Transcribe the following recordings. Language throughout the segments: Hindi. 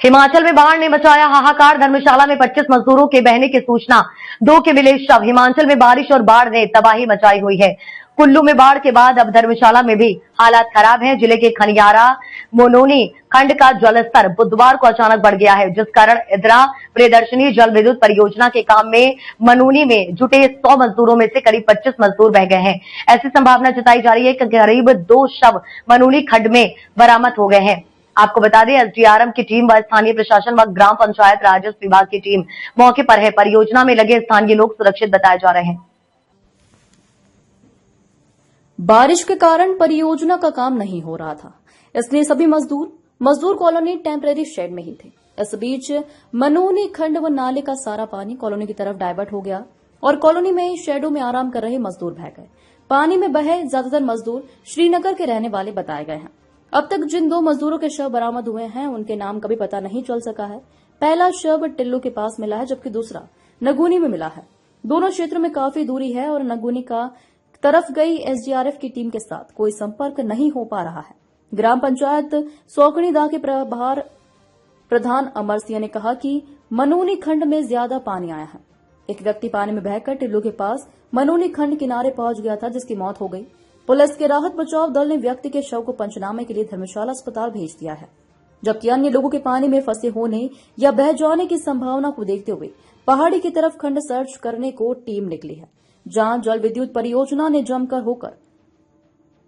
हिमाचल में बाढ़ ने मचाया हाहाकार। धर्मशाला में 25 मजदूरों के बहने की सूचना, 2 के मिले शव। हिमाचल में बारिश और बाढ़ ने तबाही मचाई हुई है। कुल्लू में बाढ़ के बाद अब धर्मशाला में भी हालात खराब हैं। जिले के खनियारा मोनोनी खंड का जलस्तर बुधवार को अचानक बढ़ गया है, जिस कारण इदरा प्रियदर्शनी जल विद्युत परियोजना के काम में मनूनी में जुटे 100 मजदूरों में से करीब 25 मजदूर बह गए हैं। ऐसी संभावना जताई जा रही है कि करीब 2 शव मनूनी खंड में बरामद हो गए हैं। आपको बता दें, एसडीआरएम की टीम व स्थानीय प्रशासन व ग्राम पंचायत राजस्व विभाग की टीम मौके पर है। परियोजना में लगे स्थानीय लोग सुरक्षित बताए जा रहे हैं। बारिश के कारण परियोजना का काम नहीं हो रहा था, इसलिए सभी मजदूर कॉलोनी टेम्परेरी शेड में ही थे। इस बीच मनोनी खंड व नाले का सारा पानी कॉलोनी की तरफ डायवर्ट हो गया और कॉलोनी में शेडों में आराम कर रहे मजदूर बह गए। पानी में बहे ज्यादातर मजदूर श्रीनगर के रहने वाले बताए गए हैं। अब तक जिन 2 मजदूरों के शव बरामद हुए हैं, उनके नाम कभी पता नहीं चल सका है। पहला शव टिल्लू के पास मिला है, जबकि दूसरा नगुनी में मिला है। दोनों क्षेत्र में काफी दूरी है और नगुनी का तरफ गई एसडीआरएफ की टीम के साथ कोई संपर्क नहीं हो पा रहा है। ग्राम पंचायत सौकड़ीदा के प्रभार प्रधान अमर सिंह ने कहा कि मनूनी खंड में ज्यादा पानी आया है। एक व्यक्ति पानी में बहकर टिल्लू के पास मनूनी खंड किनारे पहुंच गया था, जिसकी मौत हो गई। पुलिस के राहत बचाव दल ने व्यक्ति के शव को पंचनामे के लिए धर्मशाला अस्पताल भेज दिया है, जबकि अन्य लोगों के पानी में फंसे होने या बह जाने की संभावना को देखते हुए पहाड़ी की तरफ खंड सर्च करने को टीम निकली है, जहां जल विद्युत परियोजना ने जमकर होकर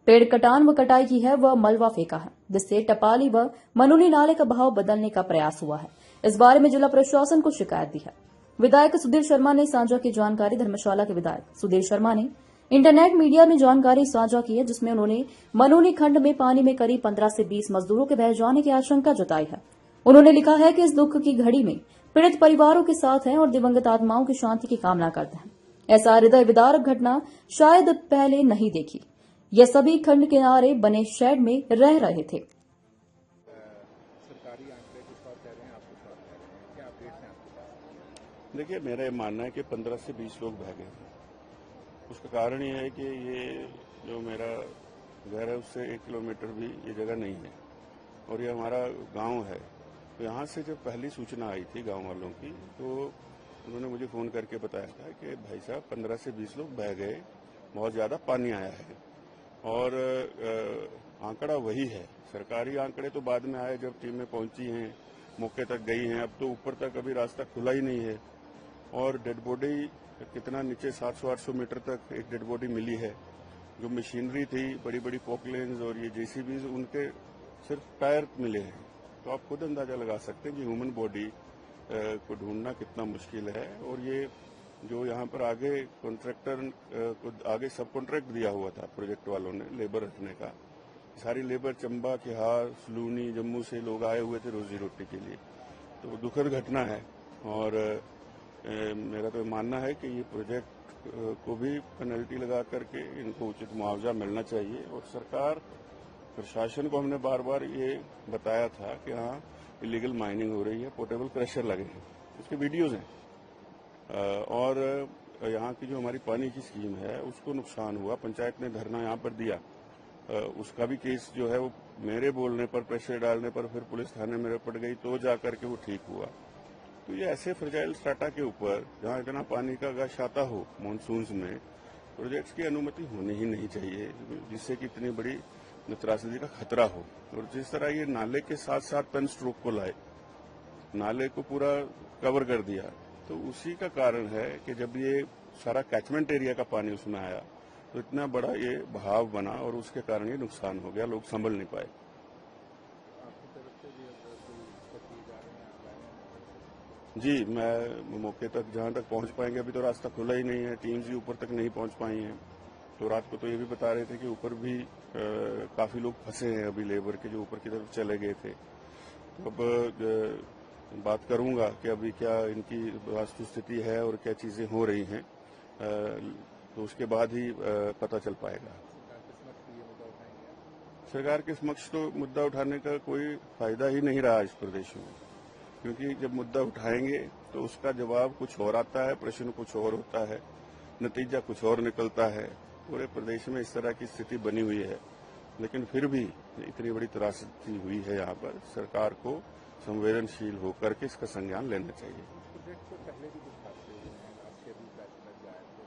पेड़ कटान व कटाई की है व मलबा फेंका है, जिससे टपाली व मनूनी नाले का बहाव बदलने का प्रयास हुआ है। इस बारे में जिला प्रशासन को शिकायत दी है। विधायक सुधीर शर्मा ने साझा की जानकारी। धर्मशाला के विधायक सुधीर शर्मा ने इंटरनेट मीडिया में जानकारी साझा की है, जिसमें उन्होंने मनूनी खंड में पानी में करीब 15 से 20 मजदूरों के बह जाने की आशंका जताई है। उन्होंने लिखा है कि इस दुख की घड़ी में पीड़ित परिवारों के साथ हैं और दिवंगत आत्माओं की शांति की कामना करते हैं। ऐसा हृदय विदारक घटना शायद पहले नहीं देखी। ये सभी खंड किनारे बने शेड में रह रहे थे। देखिए, मेरा ये मानना है कि 15 से 20 लोग बह गए। उसका कारण ये है कि ये जो मेरा घर है उससे 1 किलोमीटर भी ये जगह नहीं है और ये हमारा गांव है। तो यहाँ से जब पहली सूचना आई थी गांव वालों की, तो उन्होंने मुझे फ़ोन करके बताया था कि भाई साहब 15 से 20 लोग बह गए, बहुत ज़्यादा पानी आया है। और आंकड़ा वही है। सरकारी आंकड़े तो बाद में आए जब टीमें पहुंची हैं, मौके तक गई हैं। अब तो ऊपर तक अभी रास्ता खुला ही नहीं है और डेड बॉडी कितना नीचे 700-800 मीटर तक एक डेड बॉडी मिली है। जो मशीनरी थी, बड़ी बड़ी पोकलेन्स और ये जेसीबीज, उनके सिर्फ टायर मिले हैं। तो आप खुद अंदाजा लगा सकते हैं कि ह्यूमन बॉडी को ढूंढना कितना मुश्किल है। और ये जो यहाँ पर आगे कॉन्ट्रैक्टर को आगे सब कॉन्ट्रैक्ट दिया हुआ था प्रोजेक्ट वालों ने लेबर रखने का, सारी लेबर चंबा, किहार, सलूनी, जम्मू से लोग आए हुए थे रोजी रोटी के लिए। तो दुखद घटना है और मेरा तो मानना है कि ये प्रोजेक्ट को भी पेनल्टी लगा करके इनको उचित मुआवजा मिलना चाहिए। और सरकार प्रशासन को हमने बार बार ये बताया था कि हाँ, इलीगल माइनिंग हो रही है, पोर्टेबल क्रशर लगे हैं, उसके वीडियोज हैं। और यहाँ की जो हमारी पानी की स्कीम है उसको नुकसान हुआ, पंचायत ने धरना यहाँ पर दिया। उसका भी केस जो है वो मेरे बोलने पर, प्रेशर डालने पर फिर पुलिस थाने में रपट गई, तो जा करके वो ठीक हुआ। तो ये ऐसे फ्रजाइल स्ट्राटा के ऊपर जहाँ इतना पानी का गश आता हो मानसून में, प्रोजेक्ट्स की अनुमति होनी ही नहीं चाहिए, जिससे कि इतनी बड़ी त्रासदी का खतरा हो। और जिस तरह ये नाले के साथ साथ पेन स्ट्रोक को लाए, नाले को पूरा कवर कर दिया, तो उसी का कारण है कि जब ये सारा कैचमेंट एरिया का पानी उसमें आया तो इतना बड़ा ये बहाव बना और उसके कारण ये नुकसान हो गया, लोग संभल नहीं पाए। जी, मैं मौके तक जहां तक पहुंच पाएंगे, अभी तो रास्ता खुला ही नहीं है, टीम्स भी ऊपर तक नहीं पहुंच पाई हैं। तो रात को तो ये भी बता रहे थे कि ऊपर भी काफी लोग फंसे हैं अभी, लेबर के जो ऊपर की तरफ चले गए थे। तो अब बात करूंगा कि अभी क्या इनकी वास्तु स्थिति है और क्या चीजें हो रही हैं, तो उसके बाद ही पता चल पाएगा। सरकार के समक्ष तो मुद्दा उठाने का कोई फायदा ही नहीं रहा इस प्रदेश में, क्योंकि जब मुद्दा उठाएंगे तो उसका जवाब कुछ और आता है, प्रश्न कुछ और होता है, नतीजा कुछ और निकलता है। पूरे प्रदेश में इस तरह की स्थिति बनी हुई है, लेकिन फिर भी इतनी बड़ी त्रासदी हुई है यहाँ पर। सरकार को संवेदनशील होकर के इसका संज्ञान लेना चाहिए। प्रोजेक्ट को पहले भी कुछ हादसे हुए हैं, आपके भी बैच लग जाए तो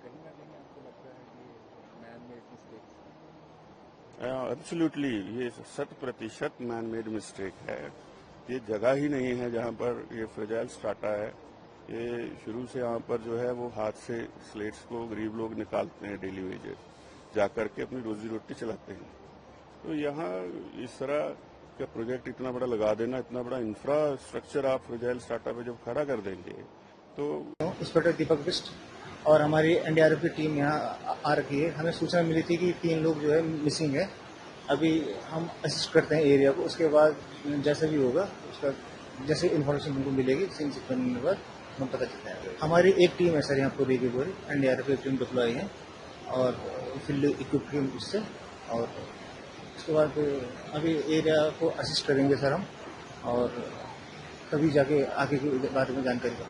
कहीं ना कहीं आपको लगता है कि मैन मेड मिस्टेक्स? एब्सोल्युटली, ये 100% मैन मेड मिस्टेक है। ये जगह ही नहीं है जहाँ पर ये फ्रेजाइल स्ट्राटा है। ये शुरू से यहाँ पर जो है वो हाथ से स्लेट्स को गरीब लोग निकालते हैं डेली वेजेस, जाकर के अपनी रोजी रोटी चलाते हैं। तो यहाँ इस तरह का प्रोजेक्ट इतना बड़ा लगा देना, इतना बड़ा इंफ्रास्ट्रक्चर आप फ्रेजाइल स्ट्राटा पे जब खड़ा कर देंगे तो। इंस्पेक्टर दीपक बिस्ट और हमारी एनडीआरएफ की टीम यहाँ आ रखी है। हमें सूचना मिली थी कि 3 लोग जो है मिसिंग है। अभी हम असिस्ट करते हैं एरिया को, उसके बाद जैसा भी होगा उसका जैसे इन्फॉर्मेशन हमको मिलेगी सीन चेक करने के बाद हम पता चलता है। हमारी एक टीम है सर यहाँ पूरी की पूरी एनडीआरएफ की टीम डिप्लॉय है और फील्ड इक्विपमेंट इससे, और उसके बाद अभी एरिया को असिस्ट करेंगे सर हम, और तभी जाके आगे के बारे में जानकारी